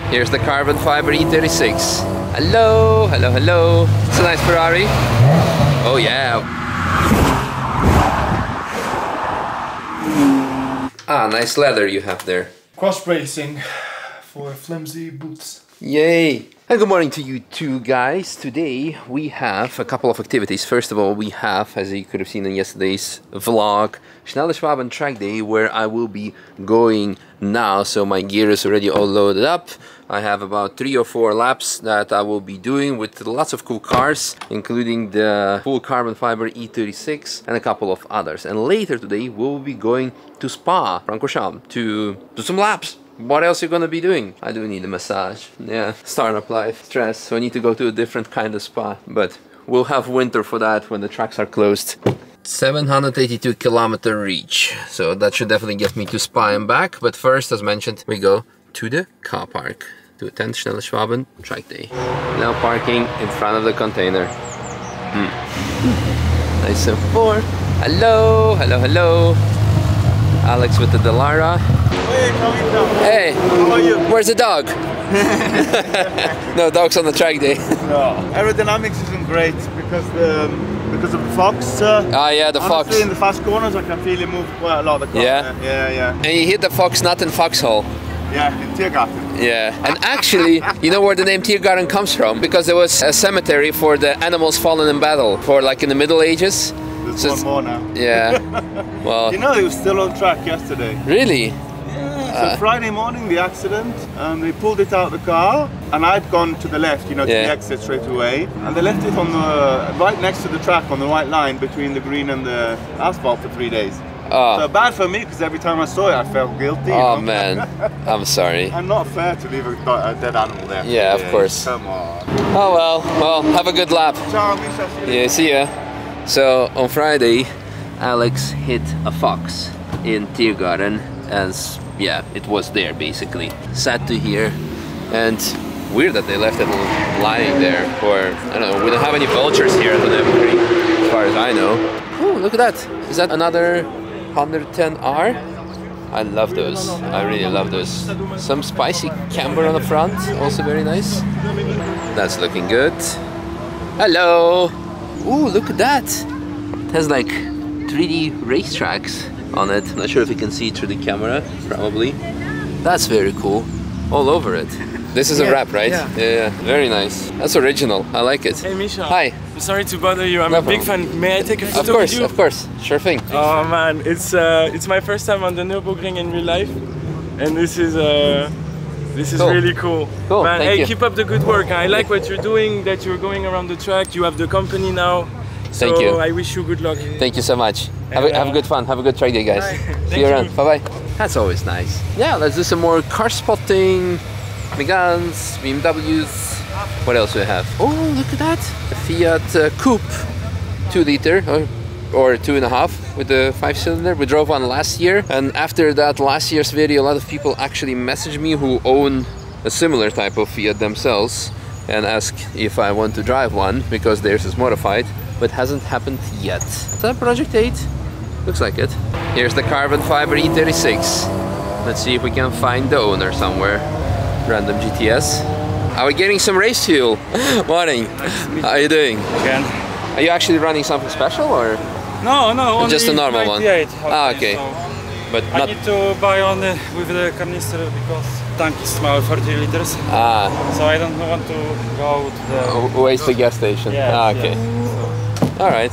Here's the carbon fiber E36. Hello, hello, hello. It's a nice Ferrari. Oh yeah. Ah, nice leather you have there. Cross bracing for flimsy boots. Yay! And good morning to you two guys. Today we have a couple of activities. First of all, we have, as you could have seen in yesterday's vlog, Schnelle Schwaben track day, where I will be going now. So my gear is already all loaded up. I have about 3 or 4 laps that I will be doing with lots of cool cars, including the full carbon fiber E36 and a couple of others. And later today we'll be going to Spa-Francorchamps to do some laps. What else are you gonna be doing? I do need a massage. Yeah, startup life, stress. So I need to go to a different kind of spa. But we'll have winter for that when the tracks are closed. 782 kilometer reach. So that should definitely get me to Spa and back. But first, as mentioned, we go to the car park to attend Schnelle Schwaben track day. Now parking in front of the container. Nice and four. Hello, hello, hello. Alex with the Delara. Hey, how are you? Where's the dog? No dogs on the track day. No, aerodynamics isn't great because of the fox. Ah, yeah, the honestly, fox. In the fast corners, I can feel you move quite a lot of the car. Yeah, yeah. And you hit the fox not in Foxhole. Yeah, in Tiergarten. Yeah, and actually, you know where the name Tiergarten comes from? Because there was a cemetery for the animals fallen in battle, for like in the Middle Ages. There's So one more now. Yeah. Well. You know, he was still on track yesterday. Really? So Friday morning, the accident, they pulled it out of the car, and I'd gone to the left, you know, to the exit straight away, and they left it on the right next to the track on the white line between the green and the asphalt for 3 days. So bad for me, because every time I saw it, I felt guilty. Oh, you know? man, I'm sorry. And not fair to leave a dead animal there. Yeah, of course. Come on. Oh well, have a good lap. Ciao, Misha. Yeah, see ya. So on Friday, Alex hit a fox in Tiergarten, as yeah, it was there basically. Sad to hear, and weird that they left it lying there. For I don't know, we don't have any vultures here at the Nürburgring, as far as I know. Oh, look at that! Is that another 110R? I love those. I really love those. Some spicy camber on the front, also very nice. That's looking good. Hello. Ooh, look at that! It has like 3D racetracks on it. Not sure if you can see through the camera, probably. That's very cool. All over it. This is a wrap, right? Yeah, very nice. That's original. I like it. Hey Misha. Hi. I'm sorry to bother you. I'm a big fan. May I take a photo with you? Of course. Sure thing. Oh man, it's my first time on the Nürburgring in real life, and this is cool. Really cool. Cool. Man, Thank hey, you. keep up the good work. I like what you're doing. That you're going around the track. You have the company now. So Thank you. I wish you good luck. Thank you so much. Have a good fun. Have a good track day, guys. See you around. Bye bye. That's always nice. Yeah, let's do some more car spotting. Megans, BMWs. What else do we have? Oh, look at that! A Fiat Coupe, 2 liter or 2.5 with the 5-cylinder. We drove one last year, and after that last year's video, a lot of people actually messaged me who own a similar type of Fiat themselves and ask if I want to drive one because theirs is modified, but hasn't happened yet. Is that Project 8? Looks like it. Here's the carbon fiber E36. Let's see if we can find the owner somewhere. Random GTS. Are we getting some race fuel? Morning. How are you doing? Again. Are you actually running something special or? No, just a normal one. Ah, okay. So but I not. need to buy on with the canister because tank is small, 40 liters. Ah. So I don't want to go to the waste the gas station. Yes, ah, okay. Yes. All right.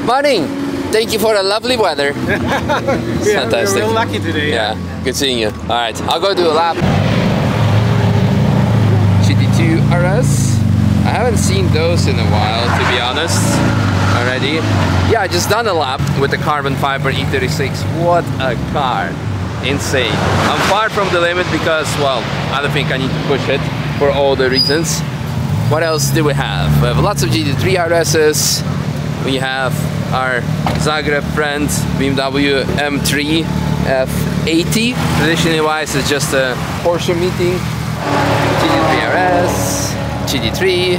Morning. Thank you for the lovely weather. Fantastic. We're real lucky today. Yeah. Good seeing you. All right. I'll go do a lap. GT2 RS. I haven't seen those in a while, to be honest, already. Yeah, I just done a lap with the carbon fiber E36. What a car. Insane. I'm far from the limit because, well, I don't think I need to push it for all the reasons. What else do we have? We have lots of GT3 RSs. We have our Zagreb friend BMW M3 F80. Traditionally wise, it's just a Porsche meeting. GT3 RS, GT3,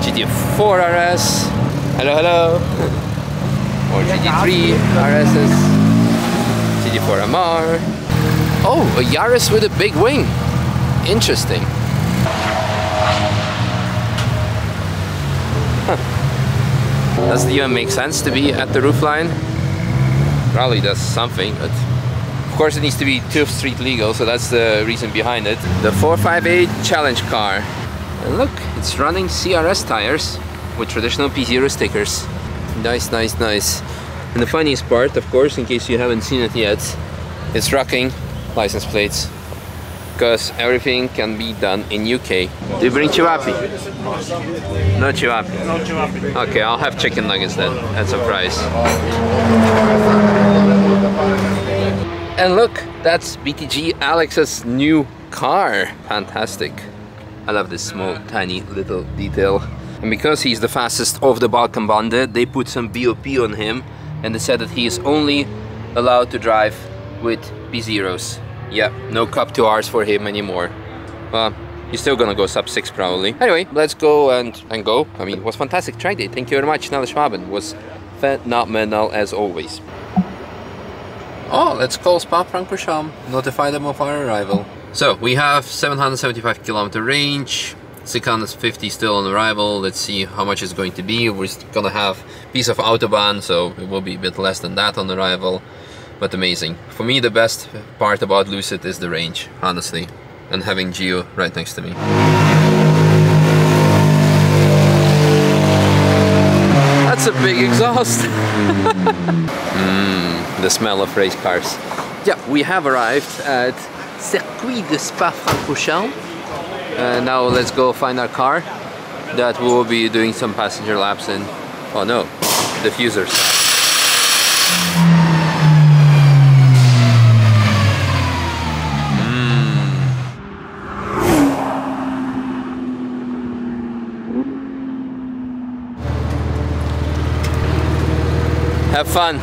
GT4 RS. Hello, hello. More GT3 RSs. GT4 MR. Oh, a Yaris with a big wing. Interesting. Does it even make sense to be at the roofline? Probably does something, but of course it needs to be 2th Street legal, so that's the reason behind it. The 458 Challenge car. And look, it's running CRS tires with traditional P0 stickers. Nice, nice, nice. And the funniest part, of course, in case you haven't seen it yet, it's rocking license plates. Because everything can be done in UK. Do you bring chivapi? No chivapi? No chivapi. Okay, I'll have chicken nuggets then, as a prize. And look, that's BTG Alex's new car. Fantastic. I love this small, tiny little detail. And because he's the fastest of the Vulcan bonded, they put some BOP on him, and they said that he is only allowed to drive with P0s. Yeah, no Cup 2Rs for him anymore. He's still gonna go sub 6 probably. Anyway, let's go and go. I mean, it was fantastic track day. Thank you very much, Schnelle Schwaben. It was phenomenal as always. Oh, let's call Spa-Francorchamps. Notify them of our arrival. So, we have 775 kilometer range. 650 still on arrival. Let's see how much it's going to be. We're gonna have a piece of Autobahn, so it will be a bit less than that on arrival. But amazing. For me, the best part about Lucid is the range, honestly, and having Gio right next to me. That's a big exhaust. The smell of race cars. Yeah, we have arrived at Circuit de Spa-Francorchamps. Now let's go find our car that we will be doing some passenger laps in. Oh no, diffusers. Have fun.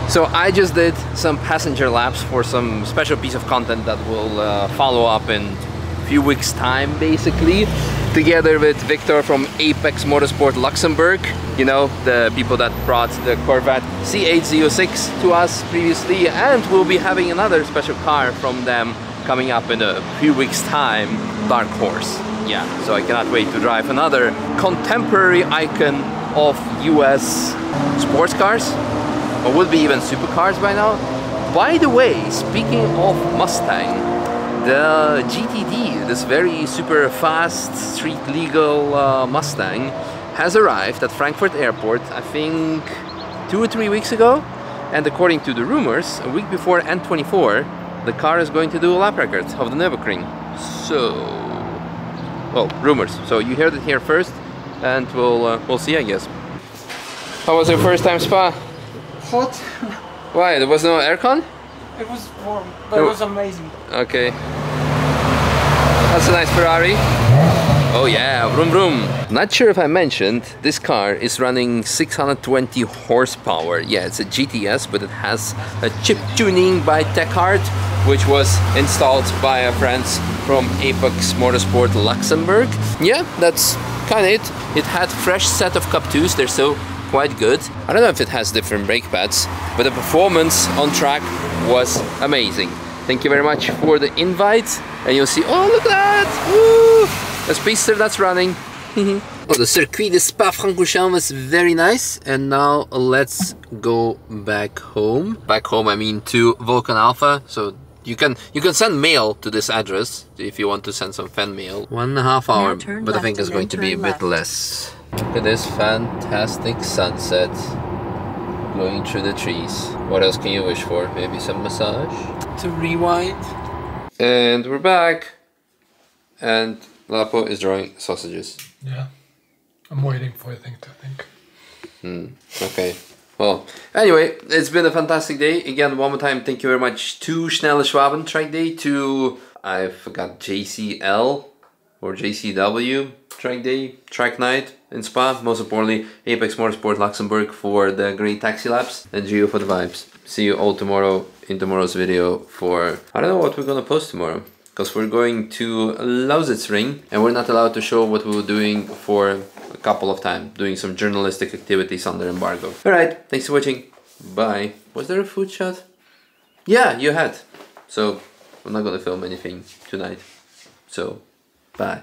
So I just did some passenger laps for some special piece of content that will follow up in a few weeks time, basically, together with Victor from Apex Motorsport Luxembourg, you know, the people that brought the Corvette C806 to us previously, and we'll be having another special car from them coming up in a few weeks time, Dark Horse. Yeah, so I cannot wait to drive another contemporary icon of US sports cars, or would be even supercars by now. By the way, speaking of Mustang, the GTD, this very super fast street legal Mustang, has arrived at Frankfurt Airport, I think 2 or 3 weeks ago, and according to the rumors, a week before N24, the car is going to do a lap record of the Nürburgring. So, well, rumors. So you heard it here first. And we'll see, I guess. How was your first time Spa? Hot. Why? There was no aircon? It was warm, but it was amazing. Okay. That's a nice Ferrari. Oh yeah, vroom vroom. Not sure if I mentioned, this car is running 620 horsepower. Yeah, it's a GTS, but it has a chip tuning by Techart, which was installed by our friends from Apex Motorsport Luxembourg. Yeah, that's kind of it. It had fresh set of Cup 2s, they're still quite good. I don't know if it has different brake pads, but the performance on track was amazing. Thank you very much for the invite, and you'll see, oh look at that! Woo! A speedster that's running. Oh, the Circuit de Spa-Francorchamps was very nice, and now let's go back home. Back home I mean to Vulcan Alpha, so you can send mail to this address if you want to send some fan mail. 1.5 hours, but I think it's going to be a bit less. Look at this fantastic sunset blowing through the trees. What else can you wish for? Maybe some massage? To rewind. And we're back. And Lapo is drawing sausages. Yeah. I'm waiting for thing to think. Okay. Well, anyway, it's been a fantastic day. Again, one more time, thank you very much to Schnelle Schwaben track day, to, I forgot, JCL or JCW track day, track night in Spa. Most importantly, Apex Motorsport Luxembourg for the great taxi laps, and Gio for the vibes. See you all tomorrow in tomorrow's video for, I don't know what we're gonna post tomorrow, because we're going to Lausitzring and we're not allowed to show what we were doing for a couple of times, doing some journalistic activities under embargo. Alright, thanks for watching. Bye. Was there a food shot? Yeah, you had. So I'm not gonna film anything tonight. So, bye.